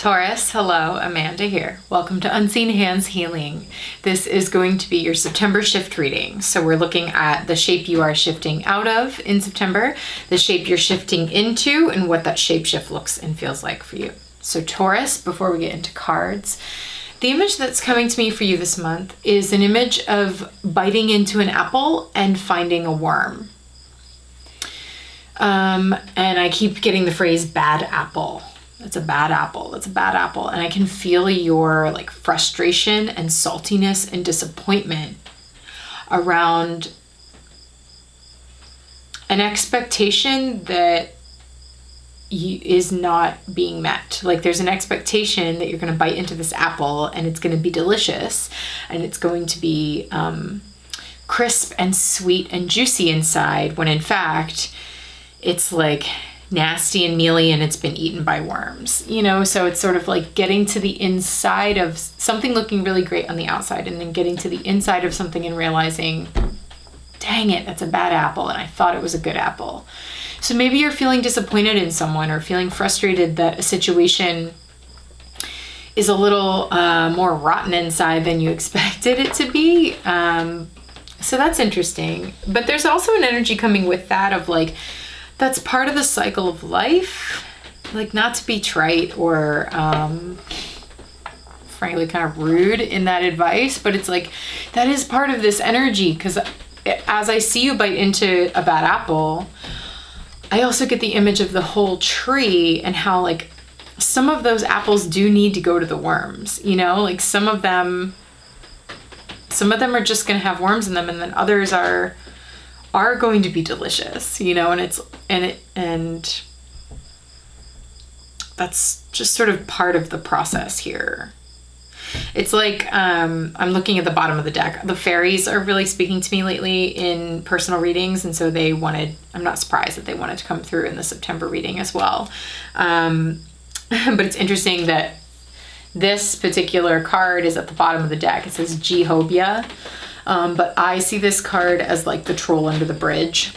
Taurus, hello, Amanda here. Welcome to Unseen Hands Healing. This is going to be your September shift reading. So we're looking at the shape you are shifting out of in September, the shape you're shifting into, and what that shape shift looks and feels like for you. So Taurus, before we get into cards, the image that's coming to me for you this month is an image of biting into an apple and finding a worm. And I keep getting the phrase bad apple. It's a bad apple. That's a bad apple. And I can feel your frustration and saltiness and disappointment around an expectation that is not being met. There's an expectation that you're going to bite into this apple and it's going to be delicious and it's going to be crisp and sweet and juicy inside, when in fact it's nasty and mealy and it's been eaten by worms, so it's sort of like getting to the inside of something looking really great on the outside and then getting to the inside of something and realizing, dang it, that's a bad apple and I thought it was a good apple. So maybe you're feeling disappointed in someone or feeling frustrated that a situation is a little more rotten inside than you expected it to be. So that's interesting. But there's also an energy coming with that of that's part of the cycle of life, not to be trite or frankly kind of rude in that advice, but it's that is part of this energy, because as I see you bite into a bad apple, I also get the image of the whole tree and how some of those apples do need to go to the worms, some of them are just going to have worms in them, and then others are going to be delicious, and that's just sort of part of the process here. It's I'm looking at the bottom of the deck. The fairies are really speaking to me lately in personal readings, and so I'm not surprised that they wanted to come through in the September reading as well. But it's interesting that this particular card is at the bottom of the deck. It says Jehovah. But I see this card as the troll under the bridge.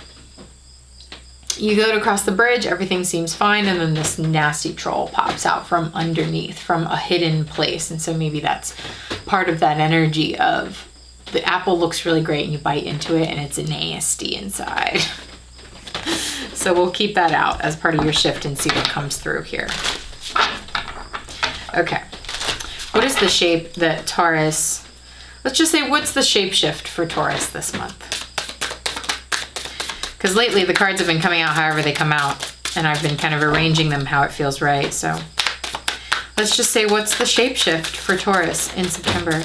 You go to cross the bridge, everything seems fine, and then this nasty troll pops out from underneath, from a hidden place. And so maybe that's part of that energy of the apple looks really great and you bite into it and it's nasty inside. So we'll keep that out as part of your shift and see what comes through here. Okay. What is the shape that Taurus... Let's just say, what's the shape shift for Taurus this month? Because lately the cards have been coming out however they come out, and I've been kind of arranging them how it feels right. So let's just say, what's the shape shift for Taurus in September?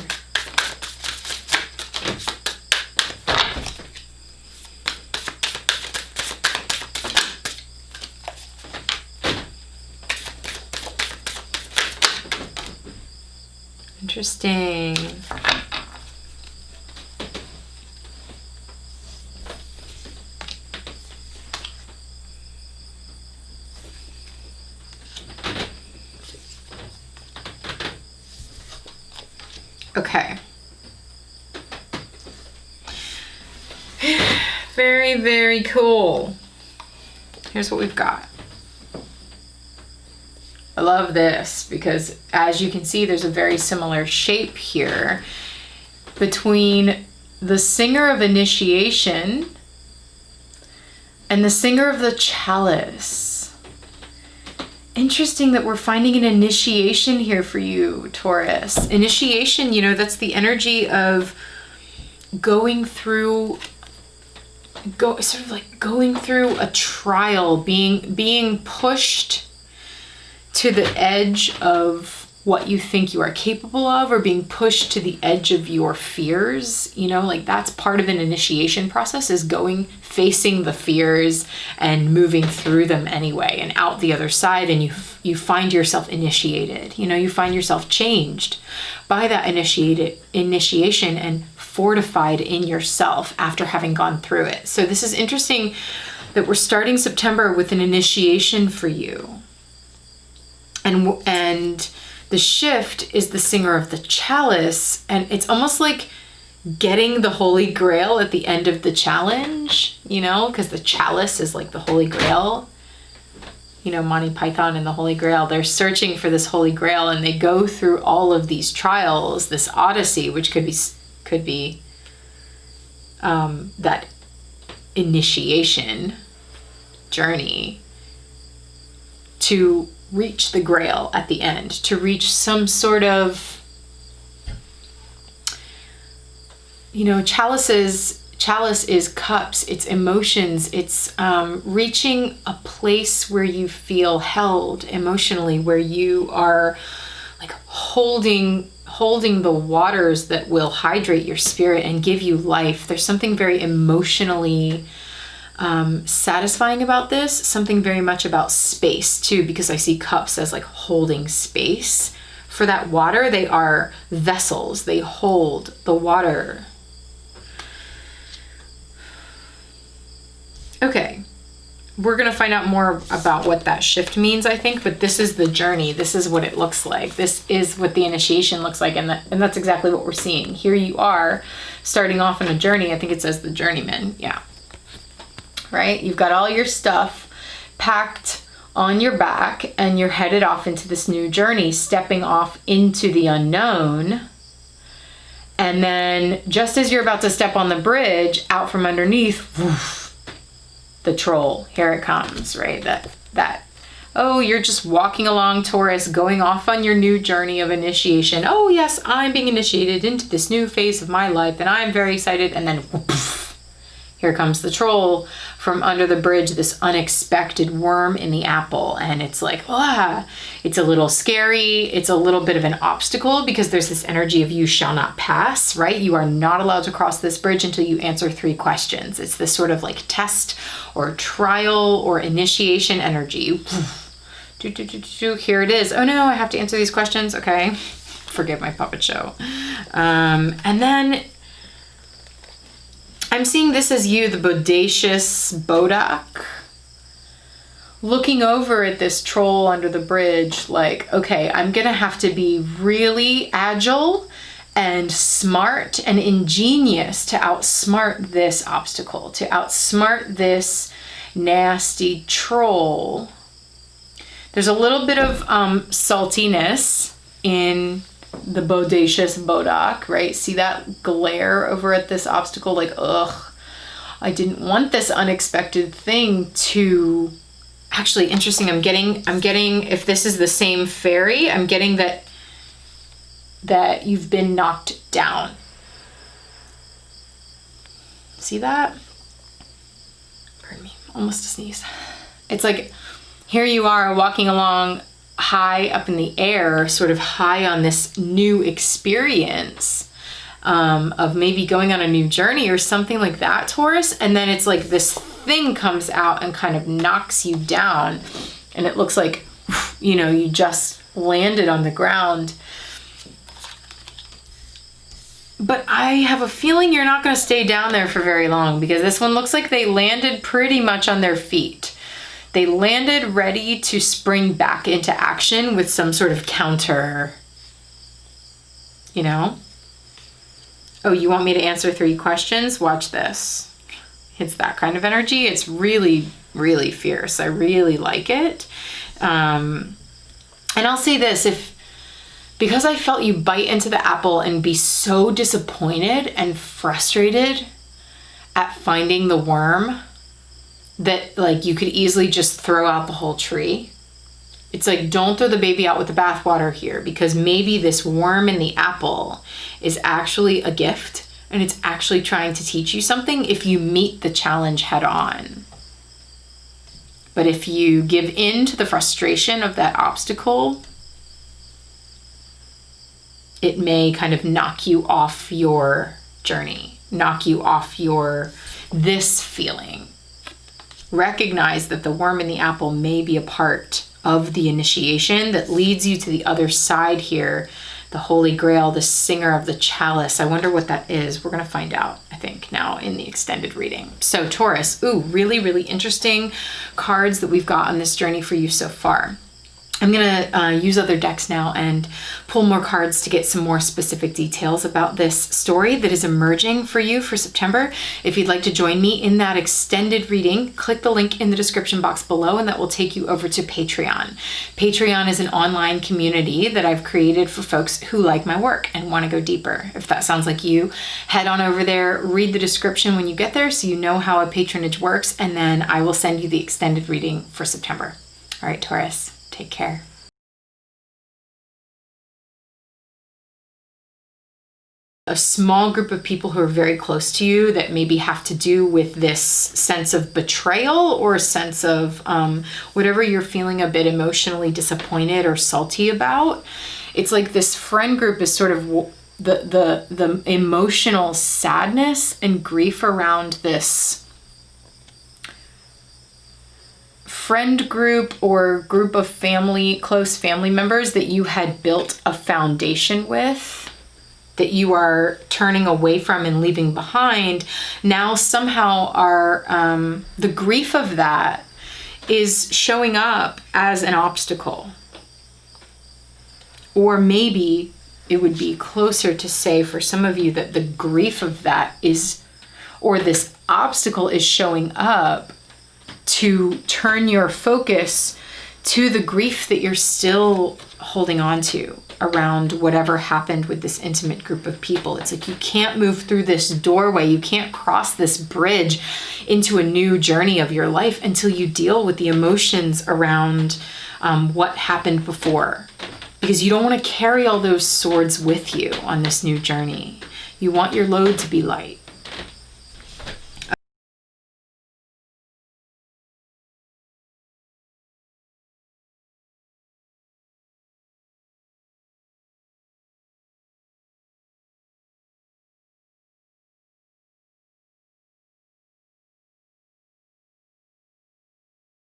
Interesting. Okay. Very, very cool. Here's what we've got. I love this because, as you can see, there's a very similar shape here between the singer of initiation and the singer of the chalice. Interesting that we're finding an initiation here for you, Taurus. Initiation, that's the energy of going through a trial, being pushed to the edge of what you think you are capable of, or being pushed to the edge of your fears. That's part of an initiation process, is facing the fears and moving through them anyway and out the other side, and you find yourself initiated. You find yourself changed by that initiation and fortified in yourself after having gone through it. So this is interesting that we're starting September with an initiation for you. And the shift is the singer of the chalice, and it's almost like getting the Holy Grail at the end of the challenge, because the chalice is like the Holy Grail. you know, Monty Python and the Holy Grail. They're searching for this Holy Grail, and they go through all of these trials, this odyssey, which could be that initiation journey to reach the Grail at the end, to reach some sort of, you know, chalice is cups, it's emotions, it's reaching a place where you feel held emotionally, where you are like holding the waters that will hydrate your spirit and give you life. There's something very emotionally satisfying about this, something very much about space too, because I see cups as like holding space for that water. They are vessels, they hold the water. Okay, we're gonna find out more about what that shift means, I think, but this is the journey. This is what it looks like. This is what the initiation looks like, and that's exactly what we're seeing. Here you are, starting off on a journey. I think it says the journeyman, yeah. Right? You've got all your stuff packed on your back, and you're headed off into this new journey, stepping off into the unknown. And then just as you're about to step on the bridge, out from underneath, woof, the troll, here it comes, right? That, oh, you're just walking along, Taurus, going off on your new journey of initiation. Oh yes, I'm being initiated into this new phase of my life, and I'm very excited. And then whoosh, here comes the troll from under the bridge, this unexpected worm in the apple. And it's like, it's a little scary. It's a little bit of an obstacle because there's this energy of you shall not pass, right? You are not allowed to cross this bridge until you answer 3 questions. It's this sort of like test or trial or initiation energy. Here it is. Oh no, I have to answer these questions. Okay. Forgive my puppet show. And then I'm seeing this as you, the bodacious Bodak, looking over at this troll under the bridge like, okay, I'm gonna have to be really agile and smart and ingenious to outsmart this obstacle, to outsmart this nasty troll. There's a little bit of saltiness in the bodacious Bodak, right? See that glare over at this obstacle, like, ugh, I didn't want this unexpected thing to, actually interesting, I'm getting, if this is the same fairy, I'm getting that you've been knocked down. See that? Pardon me, almost a sneeze. It's like, here you are walking along high up in the air, sort of high on this new experience of maybe going on a new journey or something like that, Taurus. And then it's like this thing comes out and kind of knocks you down. And it looks like, you know, you just landed on the ground. But I have a feeling you're not going to stay down there for very long, because this one looks like they landed pretty much on their feet. They landed ready to spring back into action with some sort of counter, you know? Oh, you want me to answer 3 questions? Watch this. It's that kind of energy. It's really, really fierce. I really like it. And I'll say this, because I felt you bite into the apple and be so disappointed and frustrated at finding the worm, that like you could easily just throw out the whole tree. It's like, don't throw the baby out with the bathwater here, because maybe this worm in the apple is actually a gift, and it's actually trying to teach you something if you meet the challenge head on. But if you give in to the frustration of that obstacle, it may kind of knock you off your journey, knock you off this feeling. Recognize that the worm in the apple may be a part of the initiation that leads you to the other side here, the Holy Grail, the singer of the chalice. I wonder what that is. We're going to find out, I think, now in the extended reading. So Taurus, ooh, really, really interesting cards that we've got on this journey for you so far. I'm going to use other decks now and pull more cards to get some more specific details about this story that is emerging for you for September. If you'd like to join me in that extended reading, click the link in the description box below and that will take you over to Patreon. Patreon is an online community that I've created for folks who like my work and want to go deeper. If that sounds like you, head on over there, read the description when you get there so you know how a patronage works, and then I will send you the extended reading for September. All right, Taurus. Take care. A small group of people who are very close to you that maybe have to do with this sense of betrayal or a sense of whatever you're feeling a bit emotionally disappointed or salty about. It's like this friend group is sort of the emotional sadness and grief around this friend group or group of family, close family members that you had built a foundation with, that you are turning away from and leaving behind. Now somehow the grief of that is showing up as an obstacle. Or maybe it would be closer to say for some of you that the grief of that is, or this obstacle is showing up to turn your focus to the grief that you're still holding on to around whatever happened with this intimate group of people. It's like you can't move through this doorway, you can't cross this bridge into a new journey of your life until you deal with the emotions around what happened before. Because you don't want to carry all those swords with you on this new journey. You want your load to be light.